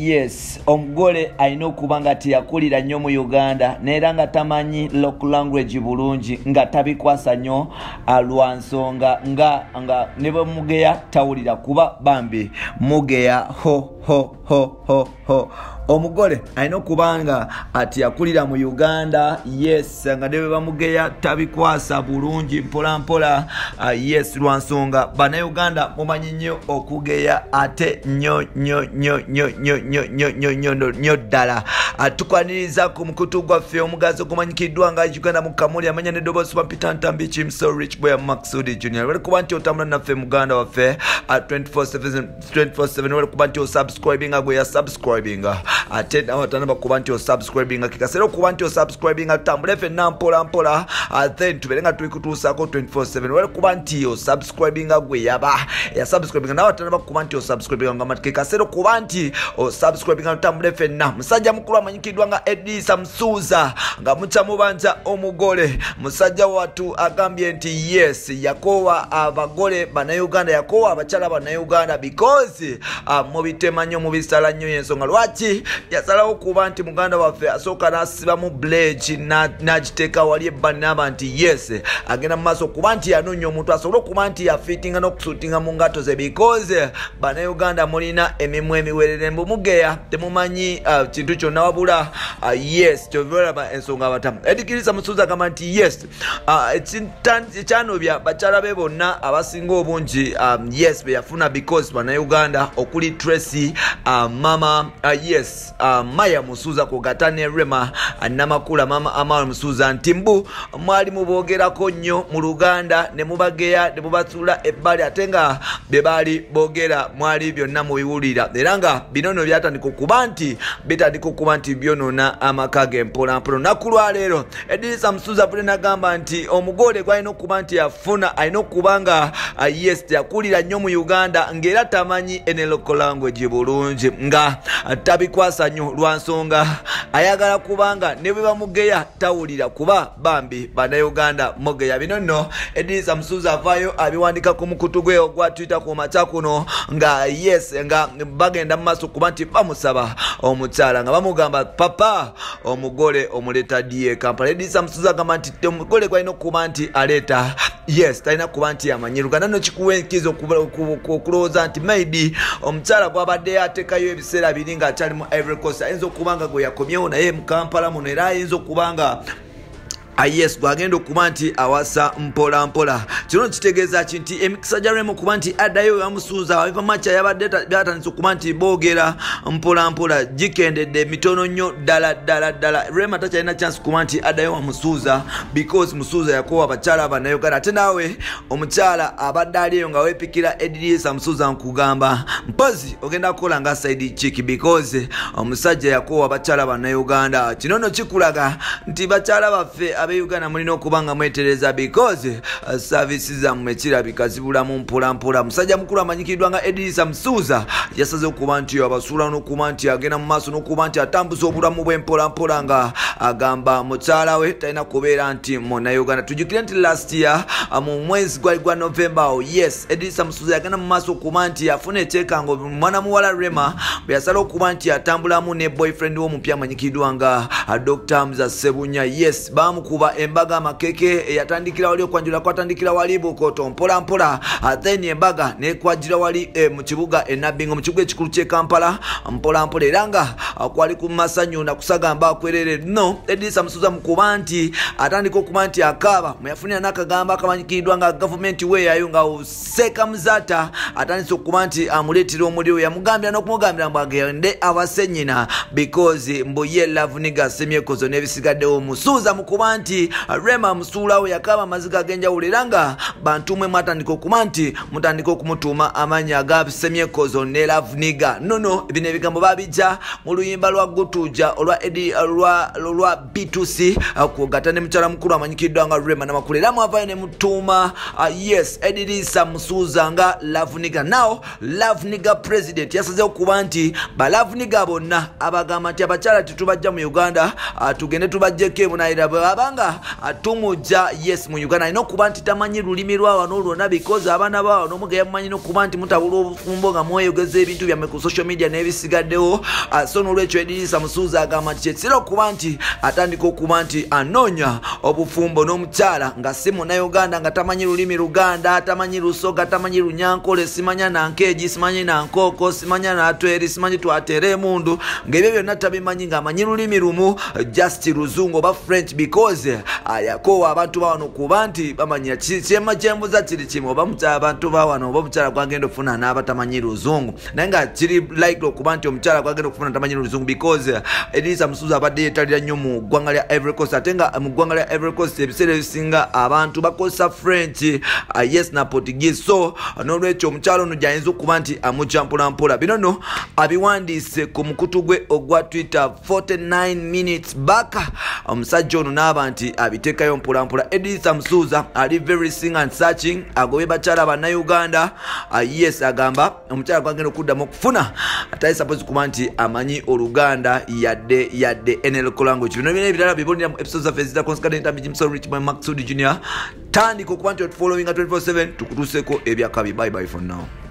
yes omugole alina okuba nga teyakulira nnyo mu Uganda neera nga tamanyi local language bulungi nga tabikwasa nnyo lwa nsonga nga ne bwe mugeya tawulira kuba bambi mugeya ho omugole alina okubanga ati yakulira mu Uganda yes nga ne bwe bamugeya tabikwasa bulungi mpola yes lwa nsonga bana Uganda mumanyi nnyo okugeya ate nnyo ddala tukwaniriza ku mukutu gwaffe omugazi ogumanyikiddwa nga Uganda mu Kamuli amanya ne Dobosi Peter Ntambi Chimso Rich Boy Maxudi Junior wali kuba nti otambula naffe muganda waffe 24/7 wali kuba nti osubscribinga gwe ya subscribinga ate nawatanaba kuba nti osubscribinga kikasera okuba nti osubscribinga tutambule ffenna mpola then tubere nga tulikutuusako 24/7 wali kuba nti osubscribinga gwe yaba ya subscribinga nawatanaba kuba nti osubscribinga nga kikasera okuba nti osubscribinga tutambule ffenna musajja mukulu amanyikiddwa nga Edisa Msuza nga mukyamubanja omugole musajja watu agambye nti yes yakowa abagole bannayuganda yakowa abakyala bannayuganda because mubitema nnyo mubisala nnyo ensonga lwaki yasalawo kuba nti muganda waffe asooka n'asiba mu bleach n'agiteeka wali ebbani n'aba nti yes agenda mu maaso kuba nti yanoonya omuntu asobole okuba nti yafiitinga n'okusuutinga mu ngato ze because bannayuganda mulina emimwa emiwerere mbu mugeya temumanyi kintu kyonna wabula yes kyoveraba ensonga abatamu edikiriza Musuza agamba nti yes ekyanobya bakyala be bonna abasinga obungi yes beyafuna because bannayuganda okuli Tracy mama yes Maya Musuza kugata ne Rema namakula mama Amara Musuza nti mbu mwali mubogerako nnyo mu Luganda ne mubageya ne mubatula ebbali ate nga bebali bogera mwali byonna mubiwulira era nga binono byatandika okuba nti bitandika okuba nti byonona amakage mpola nakulwa leero Edisa Msuza pule nagamba nti omugole gwalina okuba nti yafuna alina okubanga yes yakulira nnyo mu Uganda ng'era tamanyi ene local language bulungi nga tabikwasa nnyo lwa nsonga ayagala kubanga ne bwe bamugeya tawulira kuba bambi bannayuganda mugeya bino nno Edisa Msuza avaayo abiwandika ku mukutu gwe ogwa Twitter ku makya kuno nga yes nga bagenda mu maaso kuba nti bamusaba omukyala nga bamugamba papa omugole omuleta die Kampala Edisa Msuza agamba nti omugole gwalina okuba nti aleeta yes talina kuba nti amanyi Luganda no kikuwa enkizo okulowooza nti maybe omukyala gwabadde ateekayo ebiseera biri nga akyali mu Ivory Coast ayinza okubanga gwe yakomyewo naye mu Kampala muno era ayinza okubanga yes gwagenda okuba nti awasa mpola kino kitegeeza nti emikisa gya Rema okuba nti addayo yamusuuza abiva macha yabadde byatandise okuba nti boogera mpola gikendedde mitono nnyo ddala Rema takyalina chance kuba nti addayo wamusuuza because Musuuza yakowa abakyala bannayuganda ate naawe omukyala abadde aliyo nga weepikira Edisa Msuza nkugamba mpozi ogenda kukola nga side chick because omusajja yakowa abakyala bannayuganda kino nno kikulaga nti bakyala baffe abe Uganda mulina okubanga mwetereza because services zammwe kirabika zibulamu mpola musajja mukulu amanyikiddwa nga Edisa Msuza yasaze okuba nti abasuula n'okuba nti agenda mu maaso n'okuba nti atambuza obulamu bwe mpola nga agamba mukyala we talina kubeera nti Uganda tujjukire nti last year mu mwezi gwa November yes Edisa Msuza yagenda mu maaso okuba nti afuna ekyekango mwana muwala Rema bwe yasala okuba nti atambulamu ne boyfriend w'omupya amanyikiddwa nga Dr. Hamza Sebunya yes bamukuba embaga makeke yatandikira wali okwanjula kwatandikira wali Bukoto mpola then embaga ne kwajira wali mu kibuga Nabingo mu kibuga ekikulu kye Kampala mpola era nga kwali ku masanyu na kusagamba akwerere no Edisa Msuza mukuba nti atandika okuba nti akaba muyafunira n'akagamba akamanyikiddwa nga government we yayo nga useka muzata atandise okuba nti amuleetera omuliro yamugambira n'okumugambira mbu agende abasenyina because mbu ye love niga semyekozo n'ebisigaddewo Musuuza mukuba nti Rema musuulawo yakaba amaziga ag'enjawulo era nga bantu mwe mwatandika okuba nti mutandika okumutuuma amannya aga semyekozo ne love niga nono bino ebigambo babijja mu luyimba lwa Gutuja olwa B2C kugata ne mukyala mukulu amanyikiddwa nga Rema namakulu era mwavaayo ne mutuuma yes Edisa Msuza nga love niga now love niga president yasazeho okuba nti ba love niga bonna abagamba nti abakyala titubajja mu Uganda tugende tubajjeko ebunayira bwabanga kubanga tumujja yes mu Uganda ino kuba nti tamanyi lulimi lwa wano lwonna because abaana ba wano muge yamanyi no kuba nti mutabula obufumbo nga mweyogeza ebintu byammwe ku social media n'ebisigaddewo so n'olwekyo Edrisa Musuuza agamba nti kyekira okuba nti atandika okuba nti anoonya obufumbo n'omukyala nga si Munnayuganda nga tamanyi lulimi Luganda tamanyi Lusoga tamanyi Lunyankole simanya Nankeegi simanyi Nankoko simanya Natweri simanyi Twatere Emundu ng'ebyo byonna tabimanyi ng'amanyi lulimi lumu just Luzungu oba French because yakoowa abantu ba wano kuba nti bamanyira kyema kyembuza kiri kimu oba mukyala abantu ba wano oba omukyala gwagenda okufuna n'abatamanyi Luzungu naye nga kiri likely okuba nti omukyala gwagenda okufuna tamanyi Luzungu because Edrisa Musuuza abadde yeetalira nnyo mu ggwanga lya Ivory Coast ate nga mu ggwanga lya Ivory Coast ebiseera ebisinga abantu bakozesa French yes na Portuguese so n'olwekyo omukyala ono gyayinza okuba nti amujja mpolampola bino nno abiwandiise ku mukutu gwe ogwa Twitter 49 minutes back omusajja ono n'aba nti abiteekayo mpolampola Edrisa Musuuza ali very sing and searching agobe bakyala Bannayuganda yes agamba omukyala gwagenda okuddamu okufuna ataye suppose kuba nti amanyi Oluganda yadde NL language bino byonna ebirala bibonera mu episodes of Ezita Conskadenta Jimson Rich by Maxud Junior tandika okuba nti following at 24/7 tukutuuseko ebyakabi bye bye for now.